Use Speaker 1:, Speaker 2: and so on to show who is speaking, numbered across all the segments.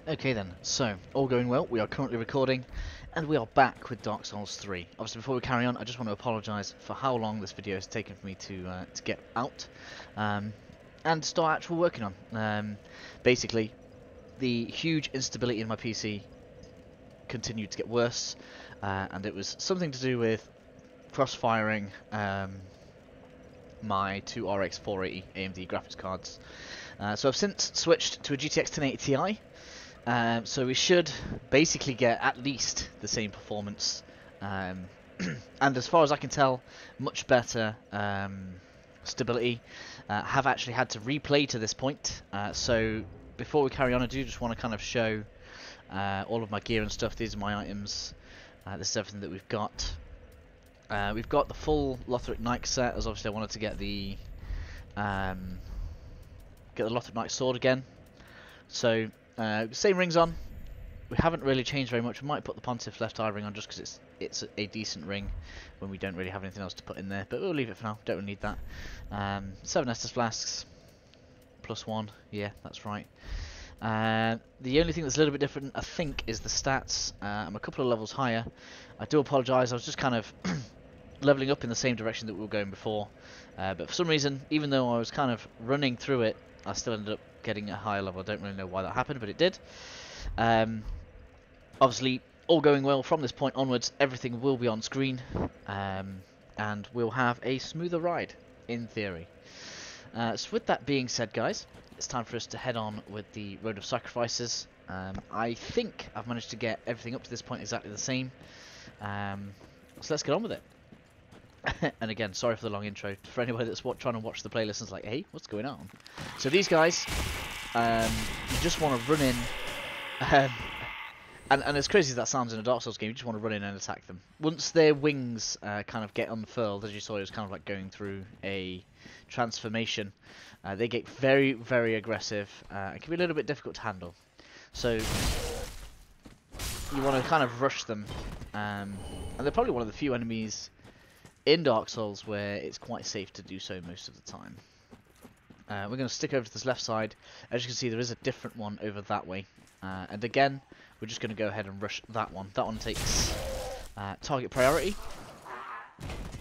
Speaker 1: Okay then, so all going well, we are currently recording and we are back with Dark Souls 3. Obviously before we carry on, I just want to apologise for how long this video has taken for me to get out and start actually working on. Basically, the huge instability in my PC continued to get worse, and it was something to do with cross-firing my two RX 480 AMD graphics cards. So I've since switched to a GTX 1080 Ti. So we should basically get at least the same performance, and as far as I can tell, much better stability. Have actually had to replay to this point, so before we carry on, I do just want to kind of show all of my gear and stuff. These are my items. This is everything that we've got. We've got the full Lothric Knight set, as obviously I wanted to get the Lothric Knight sword again. So same rings on. We haven't really changed very much. We might put the Pontiff left eye ring on just because it's a decent ring when we don't really have anything else to put in there. But we'll leave it for now. Don't really need that. 7 Estus flasks +1. Yeah, that's right. The only thing that's a little bit different, I think, is the stats. I'm a couple of levels higher. I do apologise. I was just kind of leveling up in the same direction that we were going before. But for some reason, even though I was kind of running through it, I still ended up getting a higher level. I don't really know why that happened, but it did. Obviously, all going well from this point onwards, everything will be on screen, and we'll have a smoother ride, in theory. So with that being said, guys, it's time for us to head on with the Road of Sacrifices. I think I've managed to get everything up to this point exactly the same. So let's get on with it. And again, sorry for the long intro. For anybody that's trying to watch the playlist and is like, hey, what's going on? So these guys, you just want to run in, and as crazy as that sounds in a Dark Souls game, you just want to run in and attack them. Once their wings kind of get unfurled, as you saw, it was kind of like going through a transformation. They get very, very aggressive. It can be a little bit difficult to handle. So you want to kind of rush them, and they're probably one of the few enemies in Dark Souls where it's quite safe to do so most of the time. We're going to stick over to this left side. As you can see, there is a different one over that way. And again, we're just going to go ahead and rush that one. That one takes target priority.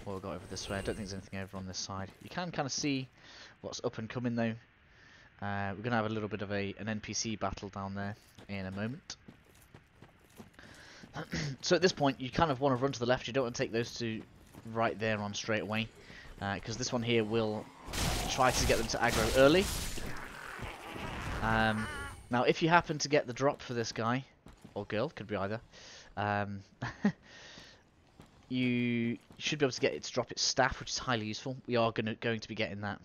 Speaker 1: We'll go over this way. I don't think there's anything over on this side. You can kind of see what's up and coming though. We're going to have a little bit of an NPC battle down there in a moment. So at this point, you kind of want to run to the left. You don't want to take those two right there on straight away, because this one here will try to get them to aggro early. Now if you happen to get the drop for this guy, or girl, could be either, you should be able to get it to drop its staff, which is highly useful. We are going to be getting that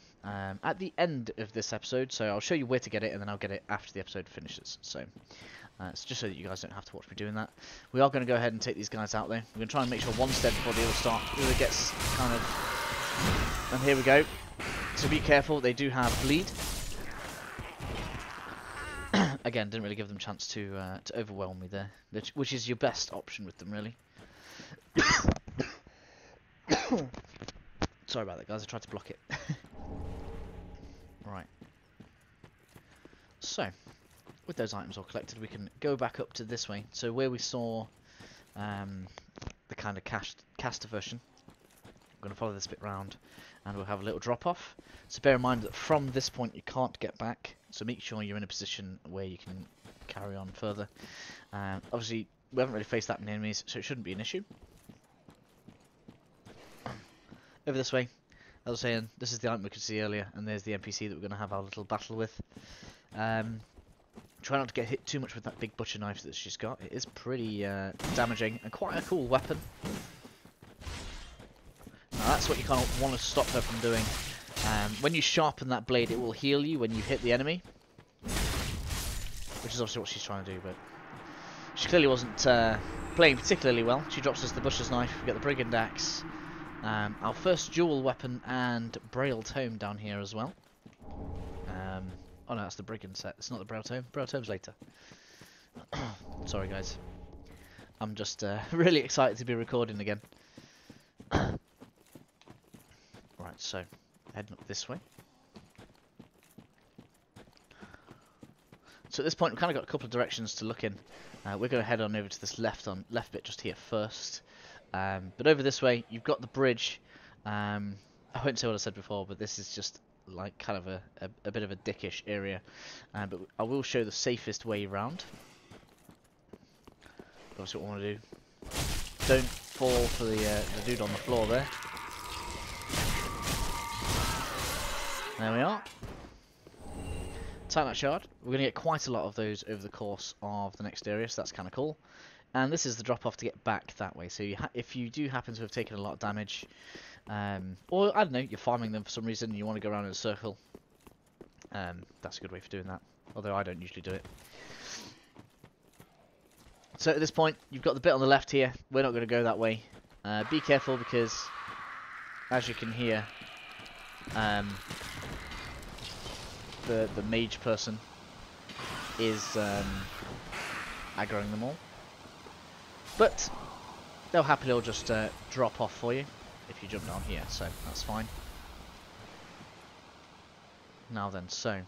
Speaker 1: at the end of this episode, so I'll show you where to get it, and then I'll get it after the episode finishes. So it's just so that you guys don't have to watch me doing that. We are going to go ahead and take these guys out though. We're going to try and make sure one step before the other gets kind of... And here we go. So be careful, they do have bleed. Again, didn't really give them a chance to overwhelm me there, which is your best option with them, really. Sorry about that, guys. I tried to block it. Right. So, with those items all collected, we can go back up to this way. So where we saw the kind of caster version, I'm going to follow this bit round, and we'll have a little drop off. So bear in mind that from this point you can't get back. So make sure you're in a position where you can carry on further. Obviously, we haven't really faced that many enemies, so it shouldn't be an issue. Over this way, as I was saying, this is the item we could see earlier, and there's the NPC that we're going to have our little battle with. Try not to get hit too much with that big butcher knife that she's got. It is pretty damaging and quite a cool weapon. Now that's what you kind of want to stop her from doing. When you sharpen that blade, it will heal you when you hit the enemy, which is obviously what she's trying to do, but she clearly wasn't playing particularly well. She drops us the butcher's knife, we get the brigand axe, our first dual weapon, and braille tome down here as well. Oh no, that's the brigand set. It's not the braille tome. Braille tome's later. Sorry guys, I'm just really excited to be recording again. Right, so heading up this way. So at this point, we've kind of got a couple of directions to look in. We're going to head on over to this left bit just here first. But over this way, you've got the bridge. I won't say what I said before, but this is just like kind of a bit of a dickish area. But I will show the safest way around. That's what we want to do. Don't fall for the dude on the floor there. There we are. Titanite shard. We're going to get quite a lot of those over the course of the next area, so that's kind of cool. And this is the drop off to get back that way. So if you do happen to have taken a lot of damage, or I don't know, you're farming them for some reason and you want to go around in a circle, that's a good way for doing that. Although I don't usually do it. So at this point, you've got the bit on the left here. We're not going to go that way. Be careful because, as you can hear, the mage person is aggroing them all. But they'll happily all just drop off for you if you jump down here, so that's fine. Now then, so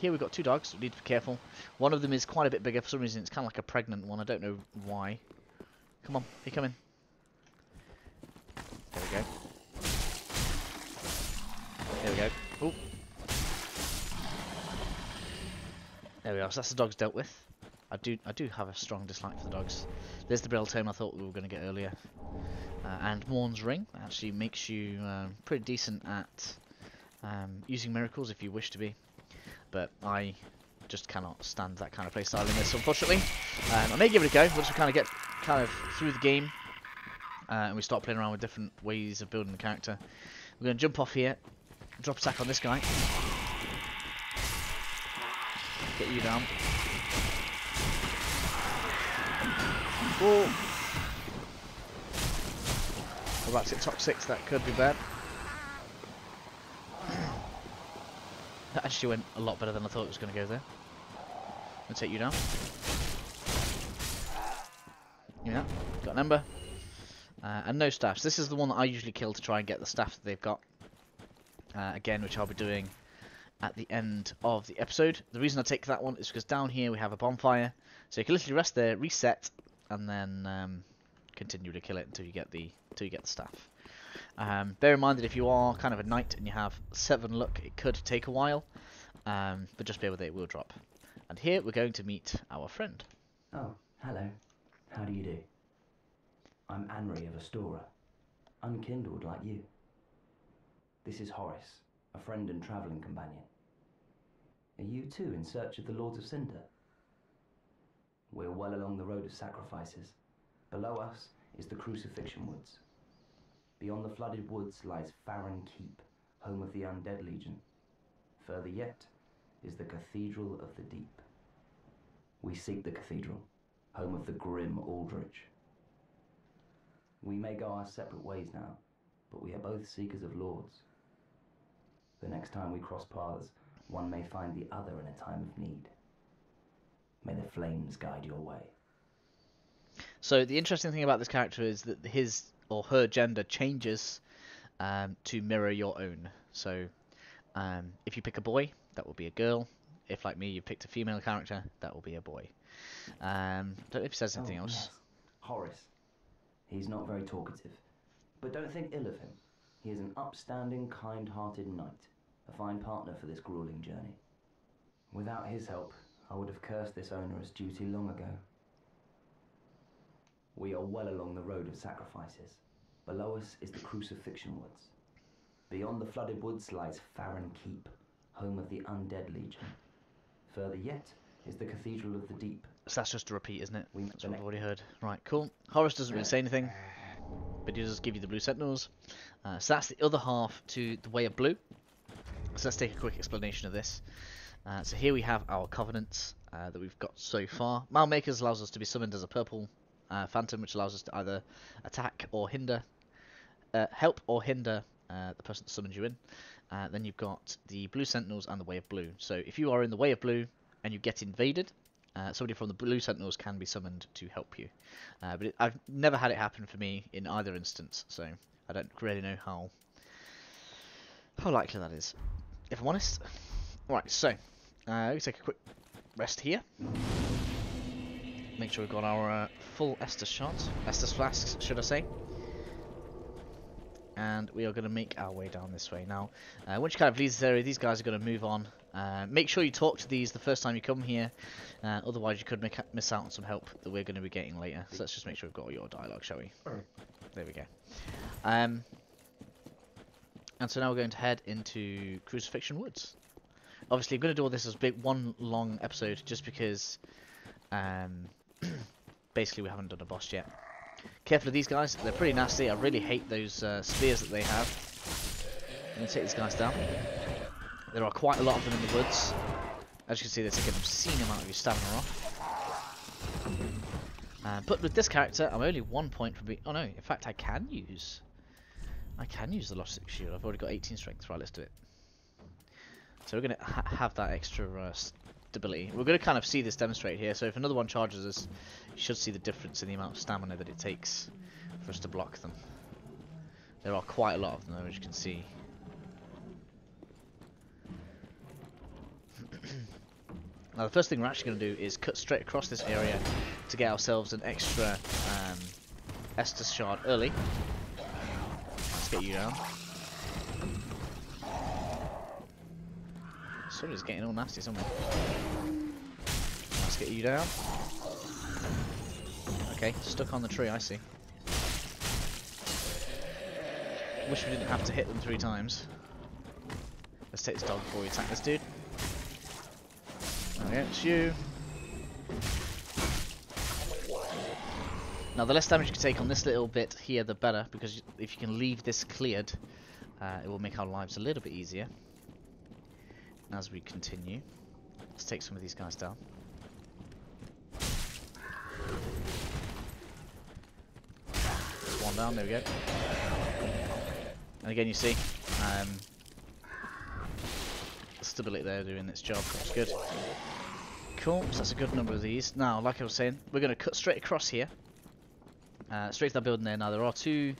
Speaker 1: here we've got two dogs. We need to be careful. One of them is quite a bit bigger. For some reason, it's kind of like a pregnant one. I don't know why. Come on, here come in. There we go. There we go. Ooh. There we are. So that's the dogs dealt with. I do have a strong dislike for the dogs. There's the Braille Tome I thought we were going to get earlier. And Morn's Ring actually makes you pretty decent at using miracles if you wish to be. But I just cannot stand that kind of playstyle in this, unfortunately. I may give it a go once we kind of get through the game and we start playing around with different ways of building the character. We're going to jump off here, drop attack on this guy, get you down. Whoa. We're about to hit top 6, that could be bad. That actually went a lot better than I thought it was going to go there. I'll take you down. Yeah, got an ember. And no staffs. This is the one that I usually kill to try and get the staff that they've got. Again, which I'll be doing at the end of the episode. The reason I take that one is because down here we have a bonfire. So you can literally rest there, reset, and then continue to kill it until you get the staff. Bear in mind that if you are kind of a knight and you have 7 luck, it could take a while, but just bear with it, it will drop. And here we're going to meet our friend.
Speaker 2: Oh, hello. How do you do? I'm Anri of Astora, unkindled like you. This is Horace, a friend and travelling companion. Are you too in search of the Lords of Cinder? We're well along the road of sacrifices. Below us is the Crucifixion woods. Beyond the flooded woods lies Farron Keep, home of the Undead Legion. Further yet is the Cathedral of the Deep. We seek the Cathedral, home of the grim Aldrich. We may go our separate ways now, but we are both seekers of lords. The next time we cross paths, one may find the other in a time of need. May the flames guide your way.
Speaker 1: So the interesting thing about this character is that his or her gender changes to mirror your own. So if you pick a boy, that will be a girl. If, like me, you picked a female character, that will be a boy. Don't know if he says anything else.
Speaker 2: Yes. Horace. He's not very talkative, but don't think ill of him. He is an upstanding, kind-hearted knight, a fine partner for this grueling journey. Without his help, I would have cursed this onerous duty long ago. We are well along the road of sacrifices. Below us is the Crucifixion woods. Beyond the flooded woods lies Farron Keep, home of the Undead Legion. Further yet is the Cathedral of the Deep.
Speaker 1: So that's just a repeat, isn't it? That's what I've already heard. Right, cool. Horace doesn't really say anything, but he does give you the blue sentinels. So that's the other half to the Way of Blue. So let's take a quick explanation of this. So here we have our covenants that we've got so far. Malmakers allows us to be summoned as a purple phantom, which allows us to either attack or hinder, help or hinder the person that summons you in. Then you've got the blue sentinels and the Way of Blue. So if you are in the Way of Blue and you get invaded, somebody from the blue sentinels can be summoned to help you. But I've never had it happen for me in either instance, so I don't really know how likely that is, if I'm honest. Right, so we take a quick Rest here. Make sure we've got our full Estus shots, Estus flasks, should I say. And we are going to make our way down this way. Now, once you kind of leave this area, these guys are going to move on. Make sure you talk to these the first time you come here, otherwise you could miss out on some help that we're going to be getting later. So let's just make sure we've got all your dialogue, shall we? There we go. And so now we're going to head into Crucifixion Woods. Obviously, I'm going to do all this as one long episode, just because basically we haven't done a boss yet. Careful of these guys, they're pretty nasty. I really hate those spears that they have. I'm going to take these guys down. There are quite a lot of them in the woods. As you can see, they take an obscene amount of your stamina off. But with this character, I'm only 1 point from being... Oh no, in fact I can use the Lost Six Shield. I've already got 18 strength. Right, let's do it. So we're going to have that extra stability. We're going to kind of see this demonstrated here. So if another one charges us, you should see the difference in the amount of stamina that it takes for us to block them. There are quite a lot of them though, as you can see. Now the first thing we're actually going to do is cut straight across this area to get ourselves an extra Estus shard early. Let's get you down. Somebody's getting all nasty somewhere. Let's get you down. Okay, stuck on the tree, I see. Wish we didn't have to hit them 3 times. Let's take this dog before we attack this dude. Okay, it's you. Now the less damage you can take on this little bit here, the better, because if you can leave this cleared, it will make our lives a little bit easier. As we continue, let's take some of these guys down. There's one down, there we go. And again you see, the stability there doing its job, that's good. Cool, so that's a good number of these. Now, like I was saying, we're going to cut straight across here. Straight to that building there. Now there are 2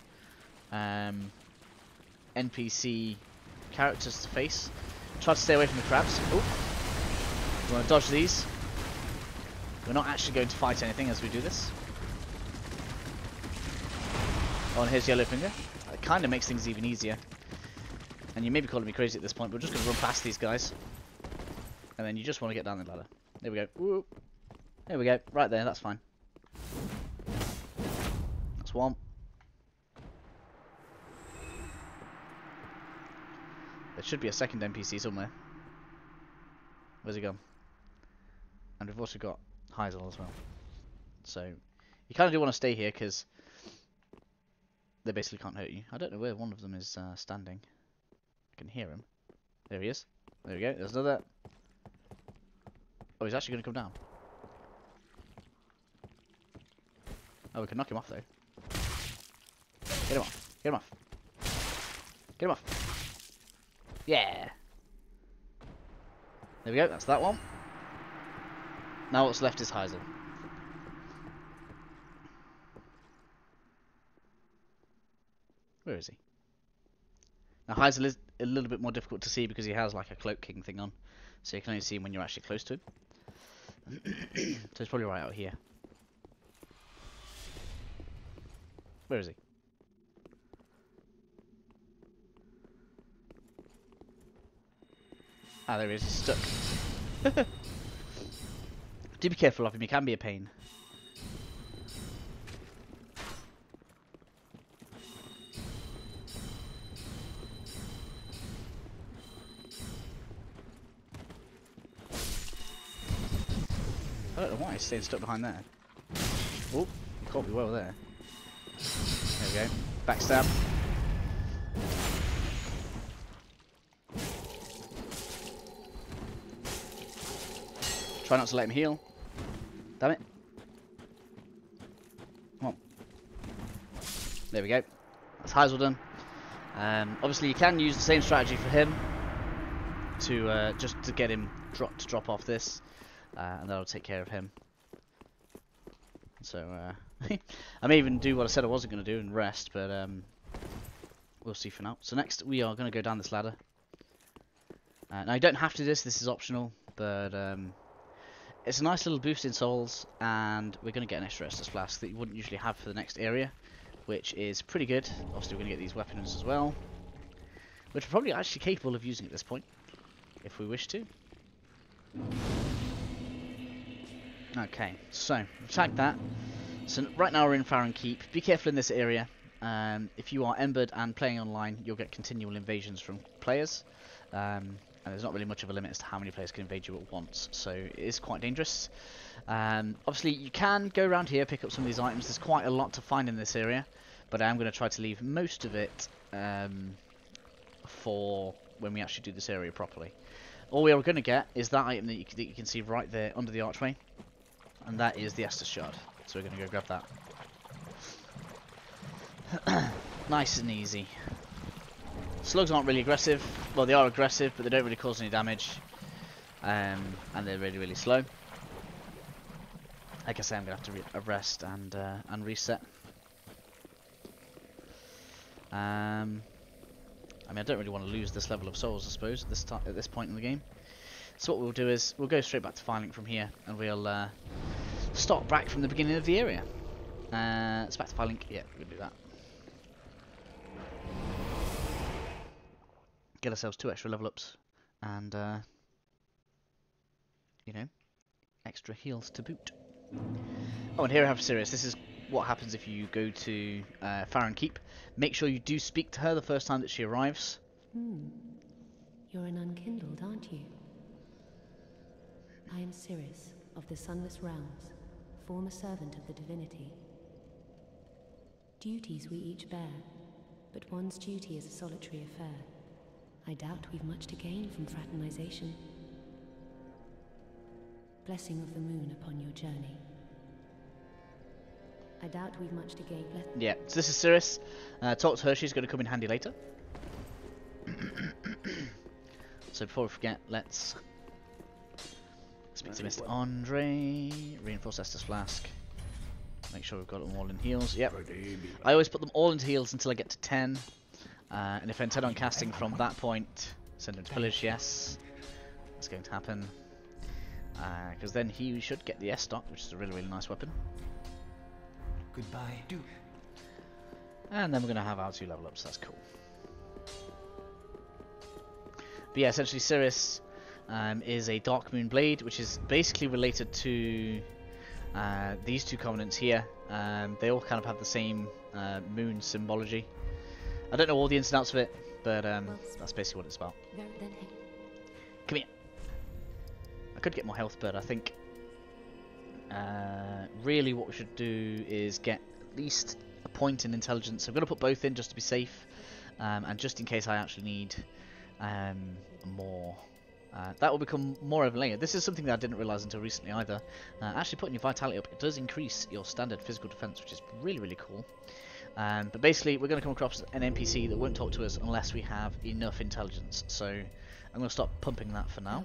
Speaker 1: NPC characters to face. Try to stay away from the crabs. Oh, we want to dodge these. We're not actually going to fight anything as we do this. Oh, and here's Yellowfinger. It kind of makes things even easier. And you may be calling me crazy at this point, but we're just going to run past these guys. And then you just want to get down the ladder. There we go. Woo. There we go. Right there, that's fine. That's one. There should be a second NPC somewhere. Where's he gone? And we've also got Heisel as well. So, you kind of do want to stay here because they basically can't hurt you. I don't know where one of them is standing. I can hear him. There he is. There we go. There's another. Oh, he's actually going to come down. Oh, we can knock him off though. Get him off. Get him off. Get him off. Yeah. There we go. That's that one. Now what's left is Heisel. Where is he? Now Heisel is a little bit more difficult to see because he has like a cloak king thing on. So you can only see him when you're actually close to him. So he's probably right out here. Where is he? Ah, there he is. He's stuck. Do be careful of him. He can be a pain. I don't know why he's staying stuck behind there. Oh, caught me well there. There we go. Backstab. Try not to let him heal. Damn it. Come on. There we go. That's Heisel done. Obviously you can use the same strategy for him to just to get him drop off this, and that'll take care of him. So I may even do what I said I wasn't going to do and rest, but we'll see for now. So next we are going to go down this ladder. Now you don't have to do this. This is optional, but it's a nice little boost in souls, and we're going to get an extra Estus Flask that you wouldn't usually have for the next area, which is pretty good. Obviously, we're going to get these weapons as well, which we're probably actually capable of using at this point, if we wish to. Okay, so attack that. So right now we're in Farron Keep. Be careful in this area. If you are embered and playing online, you'll get continual invasions from players. And there's not really much of a limit as to how many players can invade you at once, so it is quite dangerous. Obviously, you can go around here, pick up some of these items. There's quite a lot to find in this area, but I am going to try to leave most of it for when we actually do this area properly. All we are going to get is that item that you can see right there under the archway, and that is the Estus Shard. So we're going to go grab that. Nice and easy. Slugs aren't really aggressive. Well, they are aggressive, but they don't really cause any damage. And they're really, really slow. Like I say, I'm going to have to rest and reset. I mean, I don't really want to lose this level of souls, I suppose, at this point in the game. So what we'll do is, we'll go straight back to Firelink from here, and we'll start back from the beginning of the area. It's back to Firelink. Yeah, we'll do that. Get ourselves 2 extra level ups, and you know, extra heals to boot. Oh, and here I have Sirius. This is what happens if you go to Farron Keep. Make sure you do speak to her the first time that she arrives.
Speaker 3: You're an unkindled, aren't you? I am Sirius of the Sunless Realms, former servant of the divinity. Duties we each bear, but one's duty is a solitary affair. I doubt we've much to gain from fraternization. Blessing of the moon upon your journey. I doubt we've much to gain.
Speaker 1: Yeah, so this is Sirius. Talk to her, she's going to come in handy later. So before we forget, let's speak to Mr. Andre. Reinforce Estus Flask. Make sure we've got them all in heals. Yep. I always put them all into heals until I get to 10. And if I intend on casting from that point, send him to pillage, yes. That's going to happen. Because then he should get the S-Stock, which is a really, really nice weapon.
Speaker 2: Goodbye, Duke.
Speaker 1: And then we're going to have our 2 level ups, that's cool. But yeah, essentially Sirius is a Dark Moon Blade, which is basically related to these 2 covenants here. They all kind of have the same moon symbology. I don't know all the ins and outs of it, but that's basically what it's about. Come here. I could get more health, but I think really what we should do is get at least a point in intelligence. So I'm going to put both in just to be safe, and just in case I actually need more. That will become more of a layer. This is something that I didn't realise until recently either. Actually putting your vitality up, it does increase your standard physical defence, which is really, really cool. But basically, we're going to come across an NPC that won't talk to us unless we have enough intelligence. So I'm going to stop pumping that for now.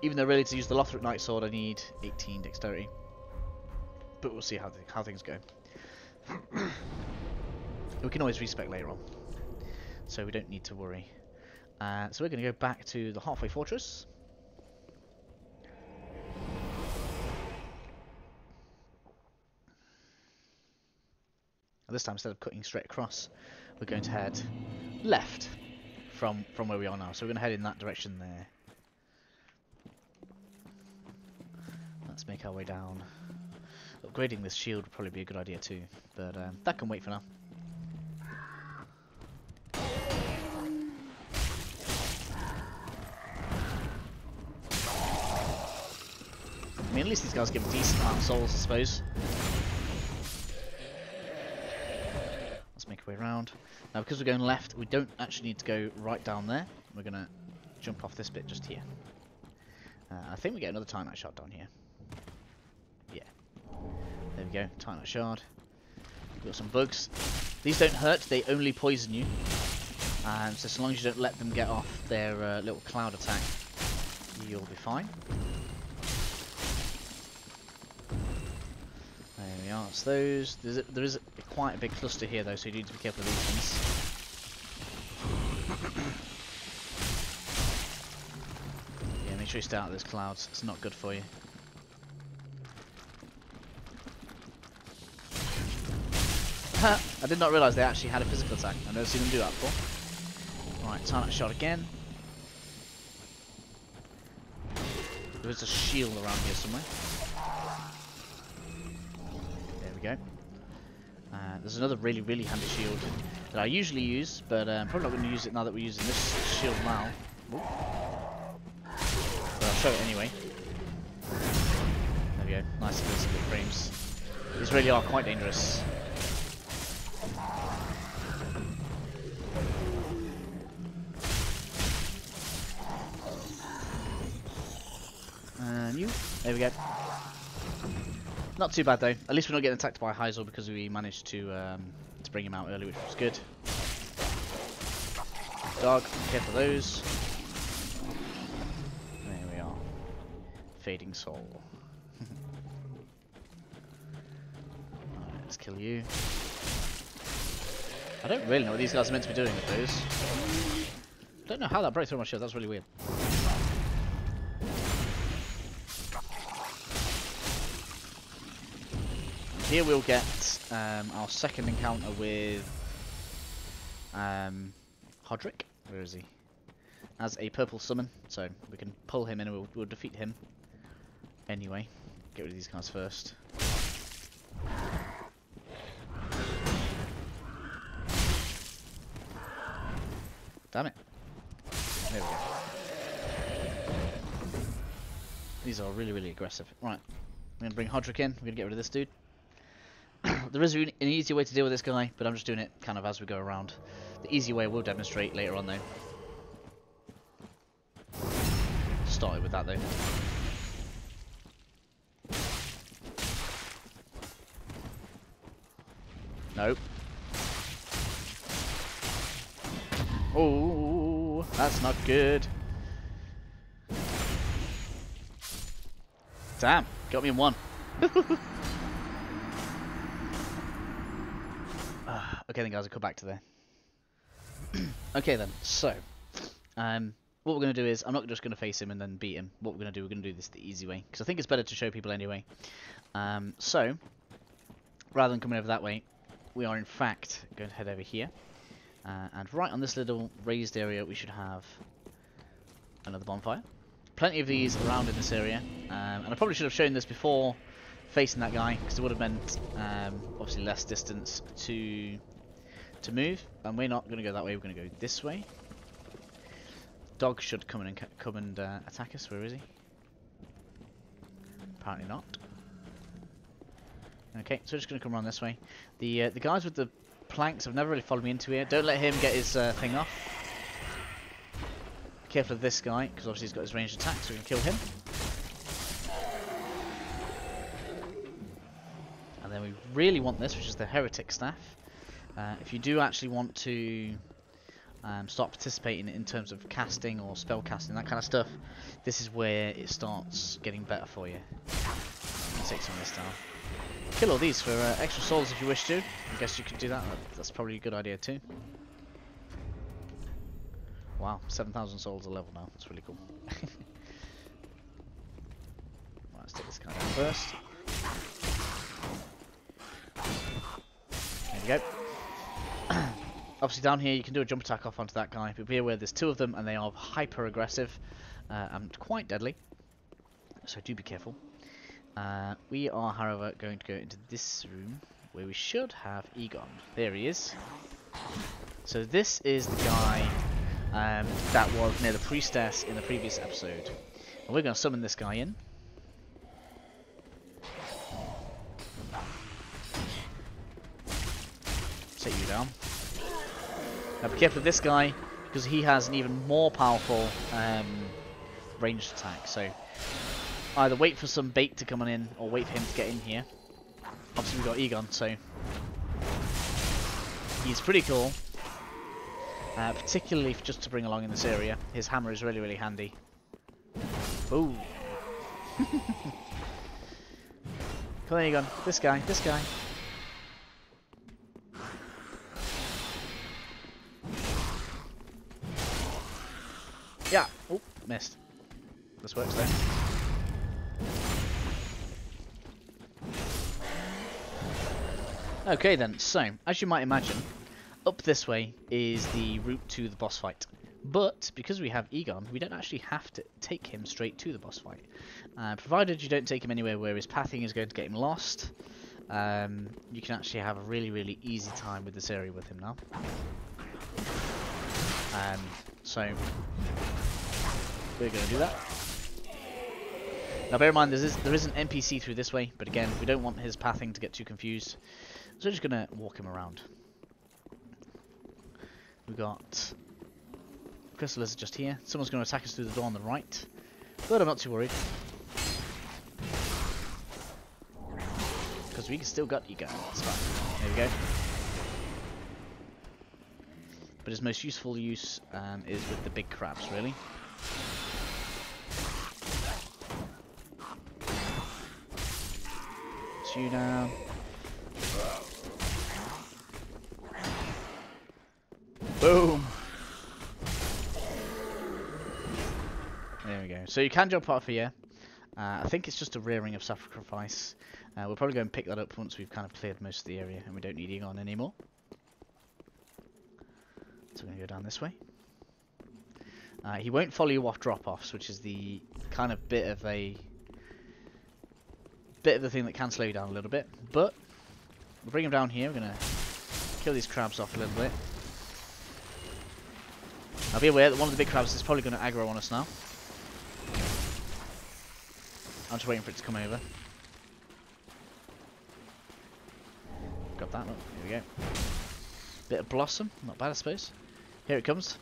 Speaker 1: Even though really to use the Lothric Knight Sword I need 18 dexterity. But we'll see how things go. We can always respec later on, so we don't need to worry. So we're going to go back to the halfway fortress. This time, instead of cutting straight across, we're going to head left from where we are now. So we're going to head in that direction there. Let's make our way down. Upgrading this shield would probably be a good idea too, but that can wait for now. I mean, at least these guys give a decent amount of souls, I suppose. Let's make our way around. Now, because we're going left, we don't actually need to go right down there. We're going to jump off this bit just here. I think we get another Titanite Shard down here. Yeah. There we go, Titanite Shard. We've got some bugs. These don't hurt, they only poison you. So as long as you don't let them get off their little cloud attack, you'll be fine. There we are, it's those. There is quite a big cluster here though, so you need to be careful of these ones. sure you stay out of those clouds. It's not good for you. I did not realise they actually had a physical attack. I've never seen them do that before. Right, time that shot again. There is a shield around here somewhere. There we go. There's another really, really handy shield that I usually use, but I'm probably not going to use it now that we're using this shield now. Ooh. But I'll show it anyway. There we go. Nice and easy with frames. These really are quite dangerous. And you. There we go. Not too bad though. At least we're not getting attacked by Heisel because we managed to bring him out early, which was good. Dog, careful of those. There we are. Fading soul. Alright, let's kill you. I don't really know what these guys are meant to be doing with those. I don't know how that broke through my shield. That's really weird. Here we'll get our second encounter with Hodrick. Where is he? As a purple summon, so we can pull him in and we'll defeat him. Anyway, get rid of these guys first. Damn it. There we go. These are really, really aggressive. Right, I'm going to bring Hodrick in. We're going to get rid of this dude. There is an easier way to deal with this guy, but I'm just doing it kind of as we go around. The easy way we'll demonstrate later on though. Started with that though. Nope. Oh, that's not good. Damn, got me in one. Okay then guys, I'll come back to there. Okay then, so what we're going to do is, I'm not just going to face him and then beat him. What we're going to do, we're going to do this the easy way, because I think it's better to show people anyway. So, rather than coming over that way, we are in fact going to head over here. And right on this little raised area we should have another bonfire. Plenty of these around in this area, and I probably should have shown this before facing that guy, because it would have meant obviously less distance to move, and we're not going to go that way. We're going to go this way. Dog should come and attack us. Where is he? Apparently not. Okay, so we're just going to come around this way. The guys with the planks have never really followed me into here. Don't let him get his thing off. Careful of this guy, because obviously he's got his ranged attack, so we can kill him. And then we really want this, which is the heretic staff. If you do actually want to start participating in terms of casting or spell casting, that kind of stuff, this is where it starts getting better for you. Take some of this down. Kill all these for extra souls if you wish to. I guess you could do that. That's probably a good idea too. Wow, 7,000 souls a level now. That's really cool. Right, let's take this guy down first. There you go. Obviously down here you can do a jump attack off onto that guy, but be aware there's two of them and they are hyper aggressive and quite deadly, so do be careful. We are however going to go into this room where we should have Egon. There he is. So this is the guy that was near the priestess in the previous episode, and we're going to summon this guy in. Take you down. Now be careful of this guy, because he has an even more powerful ranged attack, so either wait for some bait to come on in, or wait for him to get in here. Obviously we've got Egon, so he's pretty cool, particularly just to bring along in this area. His hammer is really, really handy. Ooh. Come on, Egon. This guy, this guy. Yeah. Oh, missed. This this works though. Okay then, so, as you might imagine, up this way is the route to the boss fight. But, because we have Egon, we don't actually have to take him straight to the boss fight. Provided you don't take him anywhere where his pathing is going to get him lost, you can actually have a really, really easy time with this area with him now. So, we're going to do that. Now bear in mind, there is an NPC through this way, but again, we don't want his pathing to get too confused. So we're just going to walk him around. We've got Crystal Lizard just here. Someone's going to attack us through the door on the right, but I'm not too worried. Because we still got you guys. It's fine. There we go. But his most useful use is with the big crabs, really. You down. Boom. There we go. So you can jump off here. I think it's just a rearing of sacrifice. We'll probably go and pick that up once we've kind of cleared most of the area and we don't need Egon anymore. So we're going to go down this way. He won't follow you off drop-offs, which is the kind of bit of the thing that can slow you down a little bit. But we'll bring him down here. We're going to kill these crabs off a little bit. Now be aware that one of the big crabs is probably going to aggro on us now. I'm just waiting for it to come over. Got that, look, here we go. Bit of blossom, not bad I suppose. Here it comes.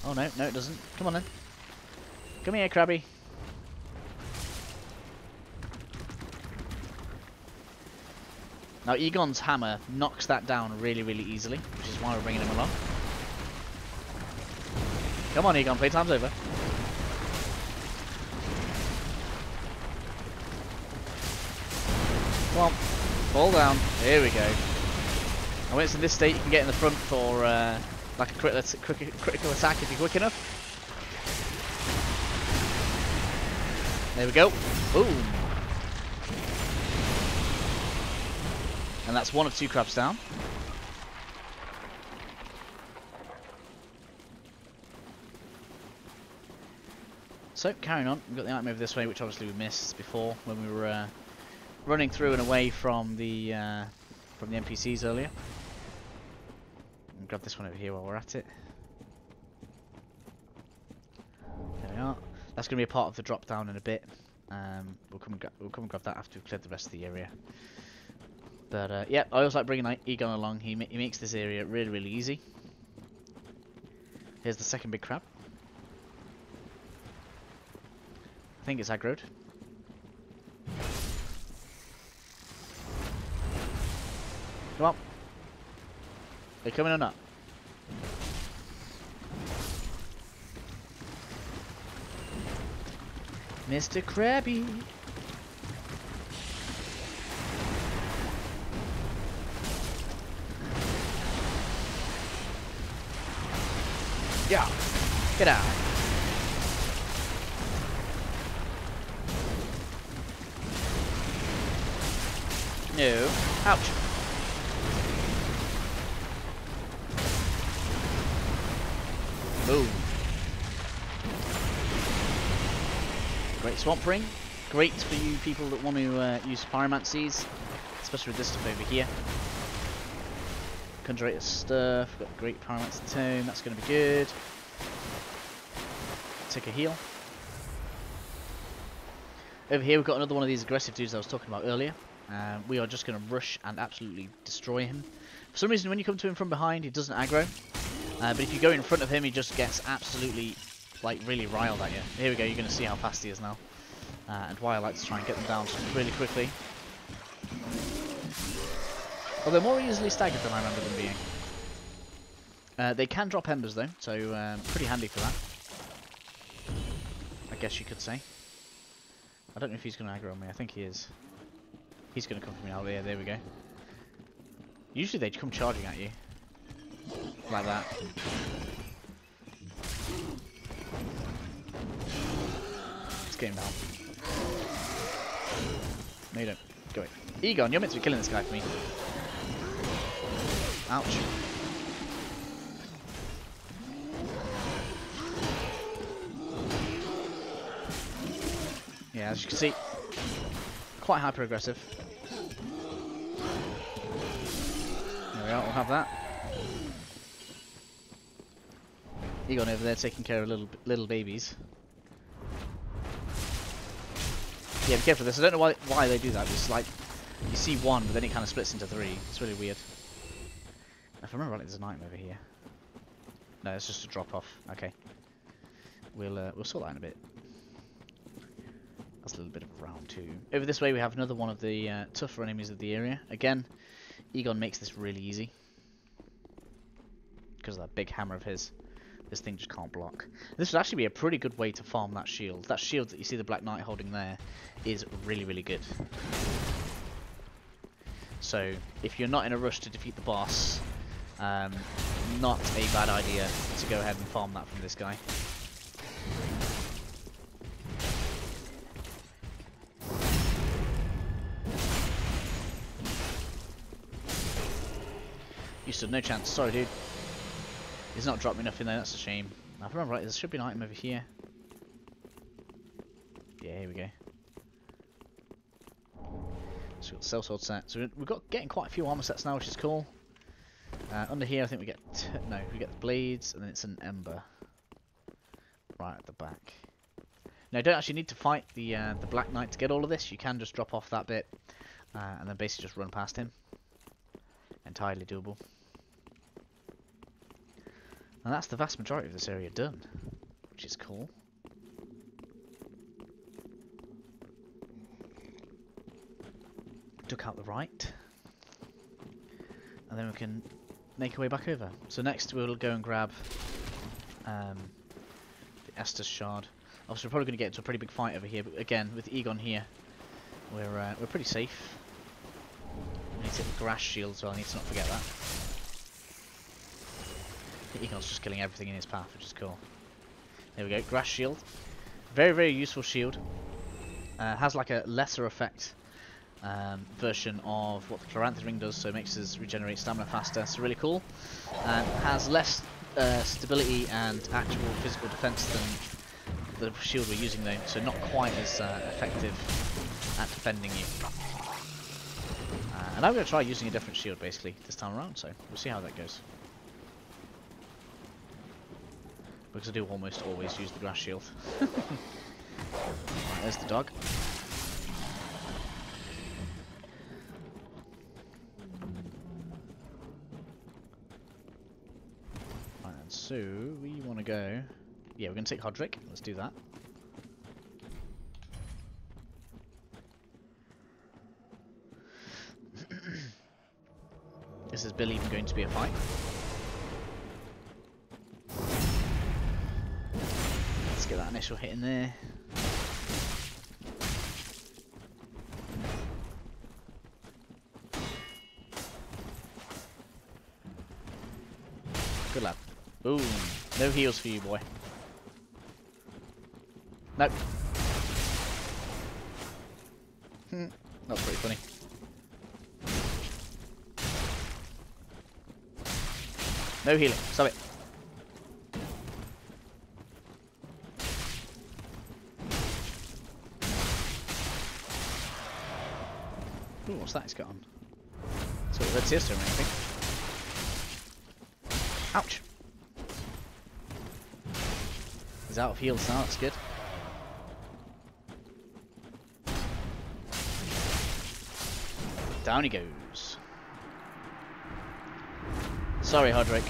Speaker 1: Oh no, no it doesn't. Come on then. Come here, Krabby. Now Egon's hammer knocks that down really, really easily, which is why we're bringing him along. Come on Egon, playtime's over. Come on, fall down. Here we go. And when it's in this state, you can get in the front for like a critical attack if you're quick enough. There we go. Boom. And that's one of two crabs down. So, carrying on, we've got the item over this way, which obviously we missed before when we were running through and away from the NPCs earlier. And grab this one over here while we're at it. There we are. That's going to be a part of the drop down in a bit. We'll come and grab that after we've cleared the rest of the area. But yeah, I always like bringing Egon along. He makes this area really, really easy. Here's the second big crab. I think it's aggroed. Come on. They coming or not? Mr. Krabby. Yeah, get out. No, ouch. Boom. Great swamp ring. Great for you people that want to use pyromancies, especially with this stuff over here. Conjurator stuff, got a great pyromancer tome, that's going to be good. Take a heal. Over here we've got another one of these aggressive dudes I was talking about earlier. We are just going to rush and absolutely destroy him. For some reason when you come to him from behind he doesn't aggro. But if you go in front of him he just gets absolutely like really riled at you. Here we go, you're going to see how fast he is now. And why I like to try and get them down really quickly. Well, they're more easily staggered than I remember them being. They can drop embers though, so pretty handy for that. I guess you could say. I don't know if he's going to aggro on me, I think he is. He's going to come for me now, there we go. Usually they come charging at you. Like that. game now. No, you don't. Go away. Egon, you're meant to be killing this guy for me. Ouch. Yeah, as you can see, quite hyper aggressive. There we are, we'll have that. Egon over there taking care of little babies. Yeah, be careful with this. I don't know why they do that. It's like you see one, but then it kind of splits into three. It's really weird. If I remember rightly, there's an item over here. No, it's just a drop off. Okay, we'll sort that in a bit. That's a little bit of a round two. Over this way, we have another one of the tougher enemies of the area. Again, Egon makes this really easy because of that big hammer of his. This thing just can't block. This would actually be a pretty good way to farm that shield. That shield that you see the Black Knight holding there is really, really good. So, if you're not in a rush to defeat the boss, not a bad idea to go ahead and farm that from this guy. You stood no chance. Sorry, dude. He's not dropped me nothing there, that's a shame. Now, if I remember right, there should be an item over here. Yeah, here we go. So we've got the cell sword set. So we've got getting quite a few armor sets now, which is cool. Under here, I think we get we get the blades, and then it's an ember right at the back. Now, you don't actually need to fight the Black Knight to get all of this. You can just drop off that bit, and then basically just run past him. Entirely doable. And that's the vast majority of this area done, which is cool. Duck out the right, and then we can make our way back over. So next we'll go and grab the Estus shard. Obviously we're probably going to get into a pretty big fight over here, but again with Egon here, we're pretty safe. We need to hit the grass shield as well. I need to not forget that. Egon's just killing everything in his path, which is cool. There we go, grass shield. Very, very useful shield. Has like a lesser effect version of what the Chlorantha ring does, so it makes us regenerate stamina faster. It's really cool. Has less stability and actual physical defense than the shield we're using though, so not quite as effective at defending you. And I'm going to try using a different shield basically this time around, so we'll see how that goes. Because I do almost always use the grass shield. Right, there's the dog. Right, and so we want to go. Yeah, we're going to take Hodrick. Let's do that. Is this Bill even going to be a fight? Let's get that initial hit in there. Good lad. Boom. No heals for you, boy. Nope. That's pretty funny. No healing. Stop it. Ooh, what's that he's got on? It's got a red tear stone, I think. Ouch. He's out of heals now, that's good. Down he goes. Sorry, Hodrick.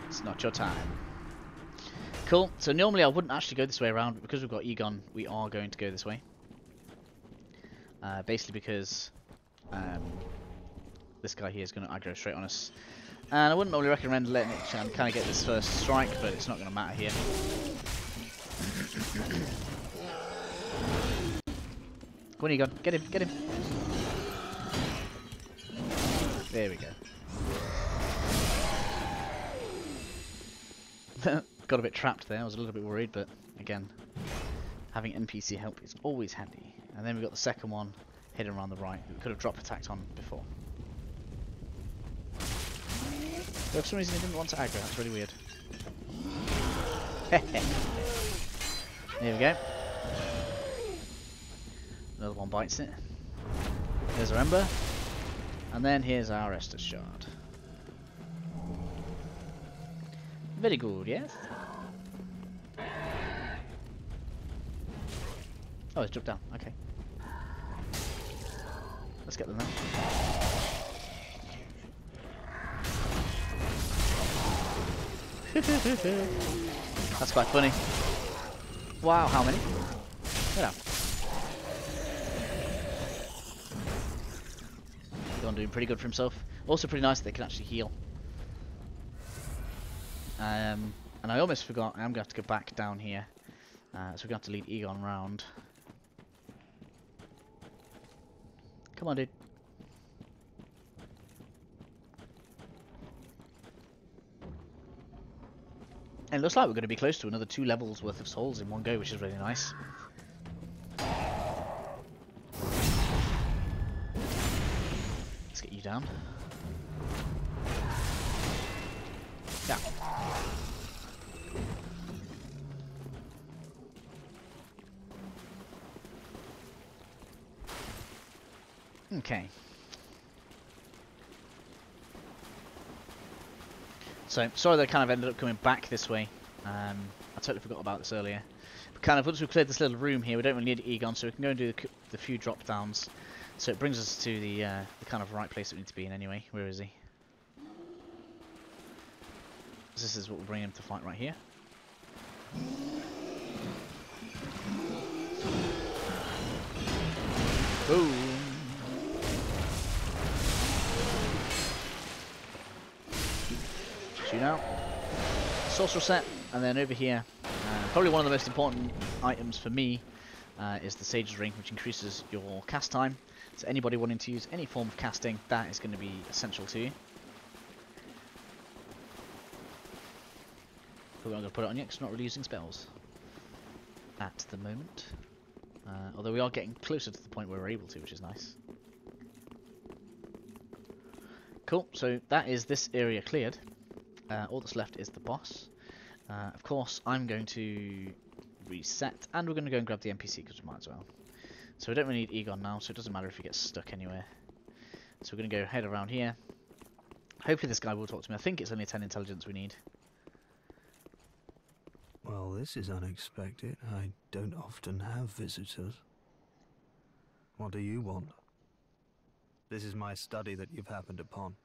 Speaker 1: It's not your time. Cool. So normally I wouldn't actually go this way around, but because we've got Egon, we are going to go this way. Basically because this guy here is going to aggro straight on us. And I wouldn't normally recommend letting it kind of get this first strike, but it's not going to matter here. Go on, Egon. Get him, get him. There we go. got a bit trapped there. I was a little bit worried, but again, having NPC help is always handy. And then we've got the second one hidden around the right. We could have drop attacked on before. But for some reason he didn't want to aggro. That's really weird. There we go. Another one bites it. There's our Ember. And then here's our Estus Shard. Very good, yes? Oh, it's dropped down. Okay. Let's get them then. That's quite funny. Wow, how many? Get out. Gone doing pretty good for himself. Also pretty nice that they can actually heal. And I almost forgot, I am going to have to go back down here. So we're going to have to lead Egon round. Come on, dude. And it looks like we're going to be close to another 2 levels worth of souls in one go, which is really nice. Let's get you down. Yeah. Okay. So, sorry that I kind of ended up coming back this way. I totally forgot about this earlier. But kind of once we've cleared this little room here, we don't really need Egon, so we can go and do the few drop downs. So it brings us to the kind of right place that we need to be in anyway. Where is he? This is what we'll bring him to fight right here. Boom! Shoot out. Sorcerer set, and then over here, probably one of the most important items for me is the Sage's Ring, which increases your cast time. So anybody wanting to use any form of casting, that is going to be essential to you. But we're not going to put it on yet because we're not really using spells at the moment. Although we are getting closer to the point where we're able to, which is nice. Cool, so that is this area cleared. All that's left is the boss. Of course, I'm going to reset, and we're going to go and grab the NPC because we might as well. So we don't really need Egon now, so it doesn't matter if he gets stuck anywhere. So we're going to go head around here. Hopefully this guy will talk to me. I think it's only 10 intelligence we need.
Speaker 4: Well, this is unexpected. I don't often have visitors. What do you want? This is my study that you've happened upon.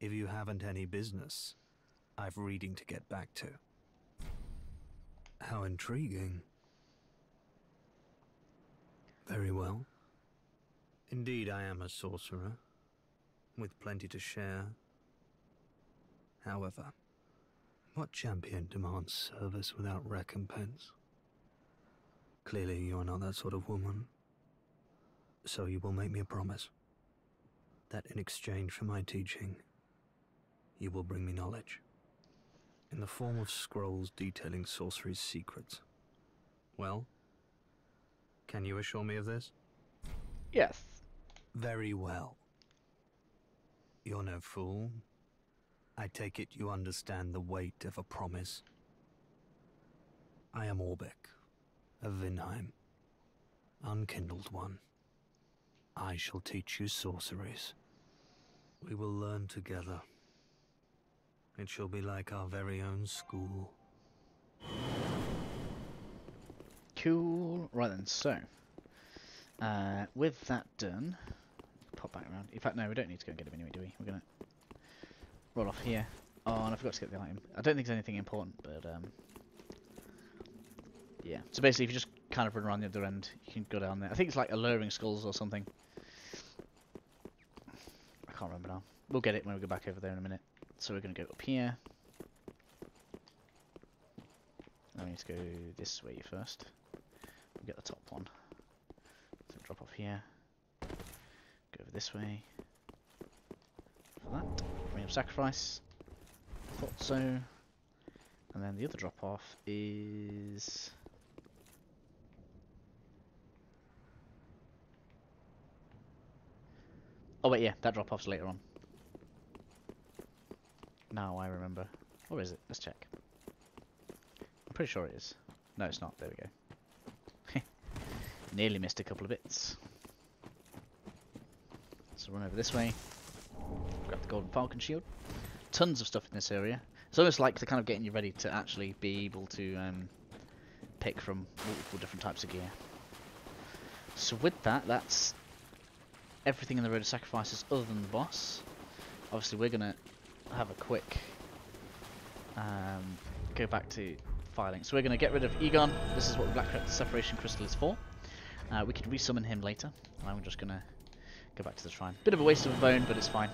Speaker 4: If you haven't any business, I've reading to get back to. How intriguing. Very well. Indeed, I am a sorcerer, with plenty to share. However, what champion demands service without recompense? Clearly, you're not that sort of woman. So you will make me a promise that in exchange for my teaching, you will bring me knowledge in the form of scrolls detailing sorcery's secrets. Well, can you assure me of this?
Speaker 1: Yes.
Speaker 4: Very well. You're no fool. I take it you understand the weight of a promise. I am Orbeck, of Vinheim, unkindled one. I shall teach you sorceries. We will learn together. It shall be like our very own school.
Speaker 1: Cool. Right then, so with that done, pop back around. In fact, no, we don't need to go and get him anyway, do we? We're gonna roll off here. Oh, and I forgot to get the item. I don't think there's anything important, but yeah. So basically, if you just kind of run around the other end, you can go down there. I think it's like alluring skulls or something. I can't remember now. We'll get it when we go back over there in a minute. So we're going to go up here. And we need to go this way first. We'll get the top one. So drop off here. Go over this way. For that. Bring up sacrifice. Thought so. And then the other drop off is... Oh wait, yeah, that drop off's later on. Now I remember. Or is it? Let's check. I'm pretty sure it is. No, it's not. There we go. Nearly missed a couple of bits. So run over this way. Grab the golden falcon shield. Tons of stuff in this area. It's almost like they're kind of getting you ready to actually be able to pick from multiple different types of gear. So with that, that's everything in the road of sacrifices other than the boss. Obviously we're going to have a quick go back to Firelink. So we're going to get rid of Egon. This is what the Black Separation Crystal is for. We could resummon him later. I'm just going to go back to the shrine. Bit of a waste of a bone, but it's fine.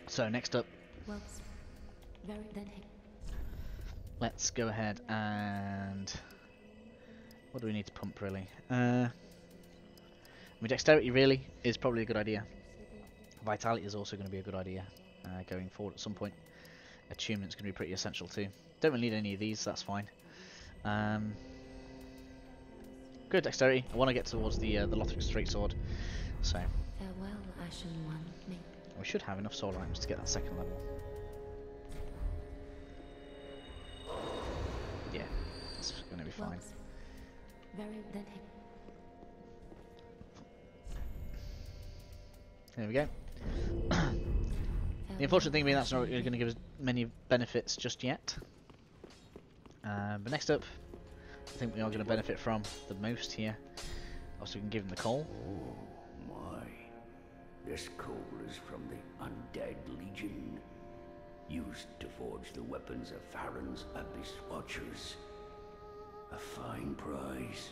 Speaker 1: So next up, let's go ahead and what do we need to pump really? I mean, dexterity really is probably a good idea. Vitality is also going to be a good idea going forward at some point. Attunement's going to be pretty essential too. Don't really need any of these, that's fine. Good dexterity. I want to get towards the Lothric straight sword, so
Speaker 3: Farewell, Ashen One.
Speaker 1: we should have enough soul items to get that second level. Yeah, it's going to be fine. There we go. The unfortunate thing being that's not going to give us many benefits just yet. But next up, I think we are going to benefit from the most here. Also, we can give him the coal.
Speaker 5: Oh my. This coal is from the Undead Legion, used to forge the weapons of Farron's Abyss Watchers. A fine prize.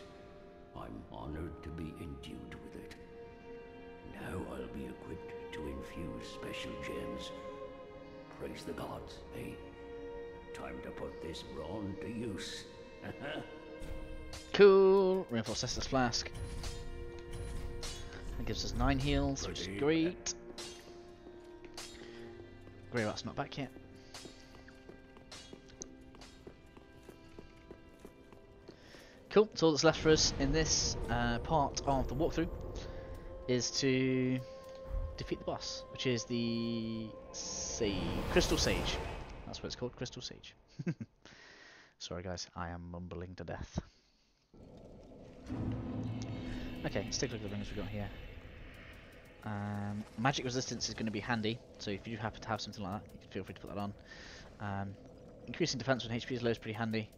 Speaker 5: I'm honored to be endued with it. Now I'll be equipped to infuse special gems. Praise the gods, eh? Time to put this brawn to use.
Speaker 1: Cool! Reinforced Estus Flask. That gives us 9 heals, which is great. Grey Rat's not back yet. Cool, so all that's left for us in this part of the walkthrough is to defeat the boss, which is the Crystal Sage. That's what it's called, Crystal Sage. Sorry guys, I am mumbling to death. Okay, let's take a look at the rings we've got here. Magic resistance is going to be handy, so if you happen to have something like that, you can feel free to put that on. Increasing defense when HP is low is pretty handy.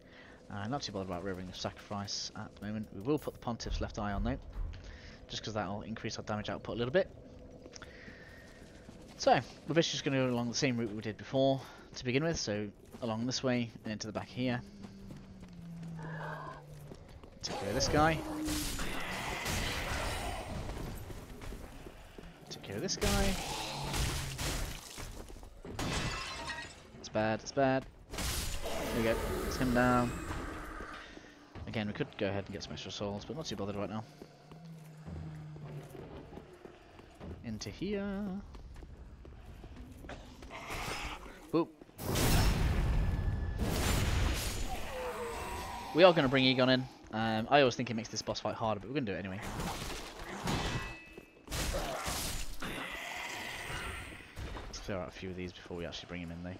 Speaker 1: Not too bothered about Ring of Sacrifice at the moment. We will put the Pontiff's Left Eye on though, just because that will increase our damage output a little bit. So, we're basically just going to go along the same route we did before to begin with, so along this way and into the back here. Take care of this guy. Take care of this guy. It's bad, it's bad. There we go, it's him down. Again, we could go ahead and get some extra souls, but not too bothered right now. Into here. Boop. We are going to bring Egon in. I always think it makes this boss fight harder, but we're going to do it anyway. Let's clear out a few of these before we actually bring him in though.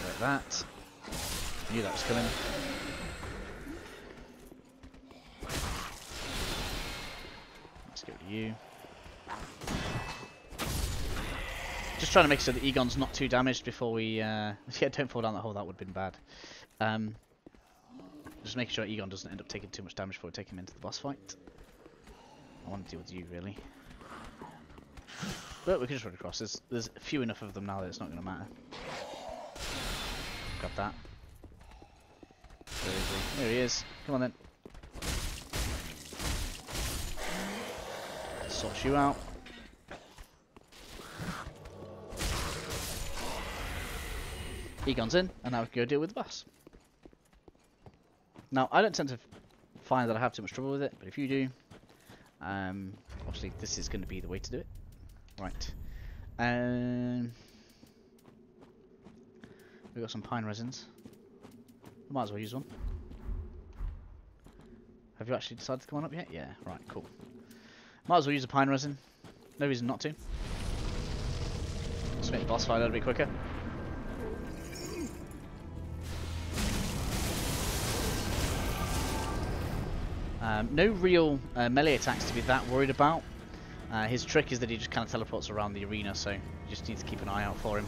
Speaker 1: Like that. Knew that was coming. Let's go to you. Just trying to make sure that Egon's not too damaged before we... yeah, don't fall down that hole, that would have been bad. Just making sure Egon doesn't end up taking too much damage before we take him into the boss fight. I want to deal with you, really. But we can just run across. There's few enough of them now that it's not going to matter. Got that. Where is he? There he is. Come on then. Sort you out. Egon's in, and now we can go deal with the boss. Now, I don't tend to find that I have too much trouble with it, but if you do, obviously this is going to be the way to do it. Right. We've got some pine resins. I might as well use one. Have you actually decided to come on up yet? Yeah, right, cool. Might as well use a pine resin. No reason not to. Just make the boss fight a little bit quicker. No real melee attacks to be that worried about. His trick is that he just kind of teleports around the arena, so you just need to keep an eye out for him.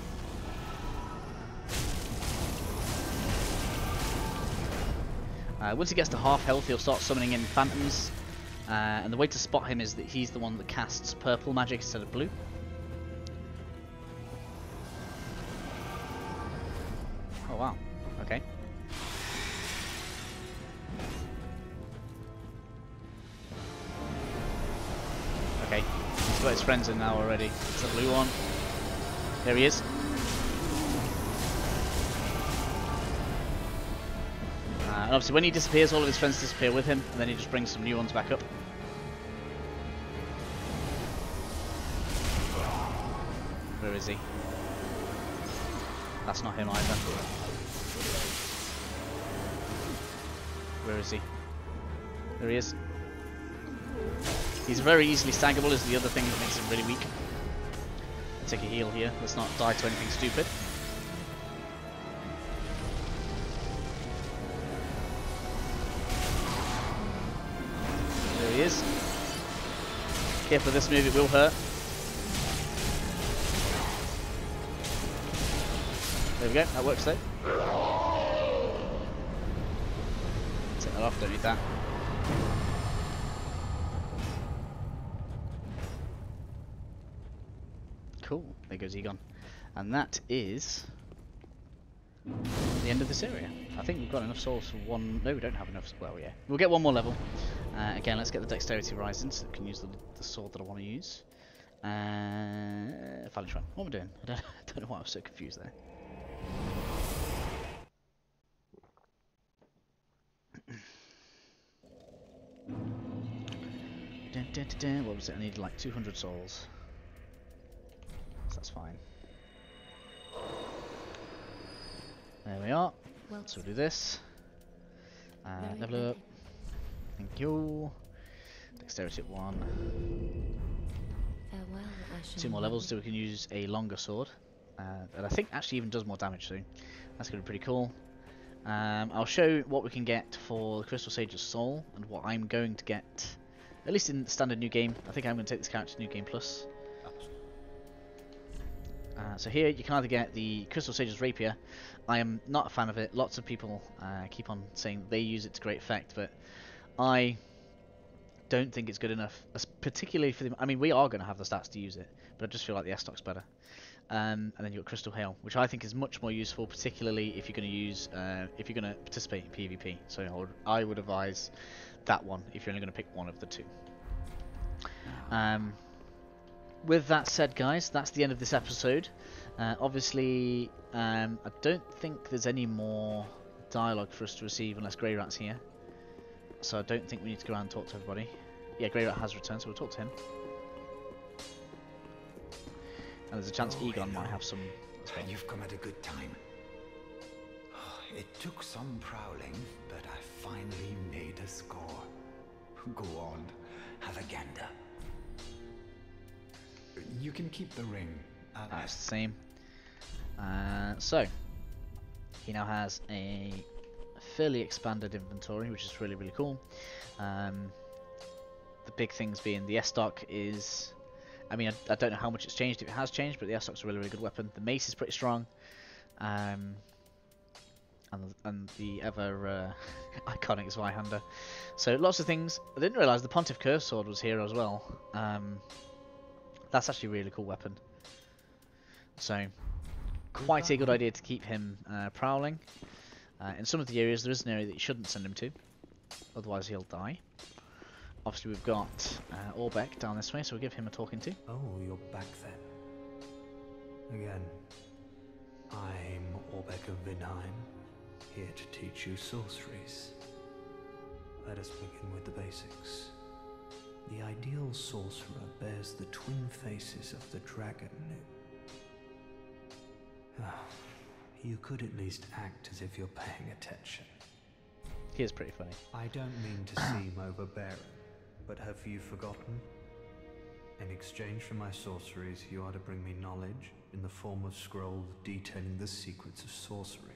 Speaker 1: Once he gets to half health, he'll start summoning in phantoms, and the way to spot him is that he's the one that casts purple magic instead of blue. Oh wow, okay. Okay, he's got his friends in now already. It's the blue one. There he is. And obviously when he disappears, all of his friends disappear with him, and then he just brings some new ones back up. Where is he? That's not him either. Where is he? There he is. He's very easily staggable, is the other thing that makes him really weak. I'll take a heal here. Let's not die to anything stupid. There he is. Careful with this move, it will hurt. There we go, that works though. Take that off, don't need that. Cool, there goes Egon. And that is the end of this area. I think we've got enough souls for one. No, we don't have enough. Well, yeah. We'll get one more level. Again, let's get the dexterity rising so we can use the sword that I want to use. Firelink Shrine. What am I doing? I don't know why I was so confused there. What was it? I needed like 200 souls. So that's fine. There we are. So we'll do this. Level up. Thank you. Dexterity at 1.
Speaker 3: Farewell,
Speaker 1: 2 more levels so we can use a longer sword. And I think actually even does more damage soon. That's going to be pretty cool. I'll show what we can get for the Crystal Sage's Soul and what I'm going to get, at least in standard New Game. I think I'm going to take this character to New Game Plus. So here you can either get the Crystal Sage's Rapier. I am not a fan of it. Lots of people keep on saying they use it to great effect, but I don't think it's good enough, particularly for the. I mean, we are going to have the stats to use it, but I just feel like the S-Stock's better. And then you've got Crystal Hail, which I think is much more useful, particularly if you're going to use, if you're going to participate in PvP. So I would advise that one if you're only going to pick one of the two. With that said, guys, that's the end of this episode. Obviously, I don't think there's any more dialogue for us to receive unless Grey Rat's here. So I don't think we need to go around and talk to everybody. Yeah, Grey Rat has returned, so we'll talk to him. And there's a chance Egon might have some.
Speaker 6: And you've come at a good time. It took some prowling, but I finally made a score. Go on, have a gander. You can keep the ring.
Speaker 1: That's the same. So he now has a fairly expanded inventory, which is really, really cool. The big things being the S-Stock is. I mean, I don't know how much it's changed, if it has changed, but the S-Stock's a really, really good weapon. The mace is pretty strong. And the ever iconic Zweihander. So lots of things. I didn't realise the Pontiff Curse Sword was here as well. That's actually a really cool weapon. So, quite a good idea to keep him prowling. In some of the areas, there is an area that you shouldn't send him to. Otherwise he'll die. Obviously we've got Orbeck down this way, so we'll give him a talking to.
Speaker 4: Oh, you're back then. Again. I'm Orbeck of Vinheim, here to teach you sorceries. Let us begin with the basics. The ideal sorcerer bears the twin faces of the dragon. You could at least act as if you're paying attention.
Speaker 1: He is pretty funny.
Speaker 4: I don't mean to seem overbearing, but have you forgotten? In exchange for my sorceries, you are to bring me knowledge in the form of scrolls detailing the secrets of sorcery.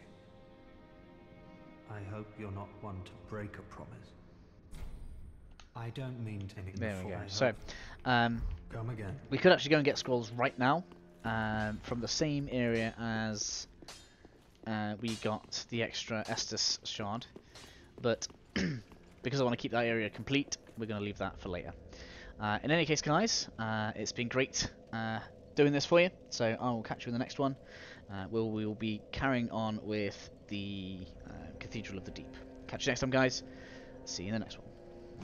Speaker 4: I hope you're not one to break a promise. I don't mean to.
Speaker 1: There we go. So,
Speaker 4: come again.
Speaker 1: we could actually go and get scrolls right now, from the same area as we got the extra Estus shard, but because I want to keep that area complete, we're going to leave that for later. In any case, guys, it's been great doing this for you, so I will catch you in the next one. We'll be carrying on with the Cathedral of the Deep. Catch you next time, guys. See you in the next one.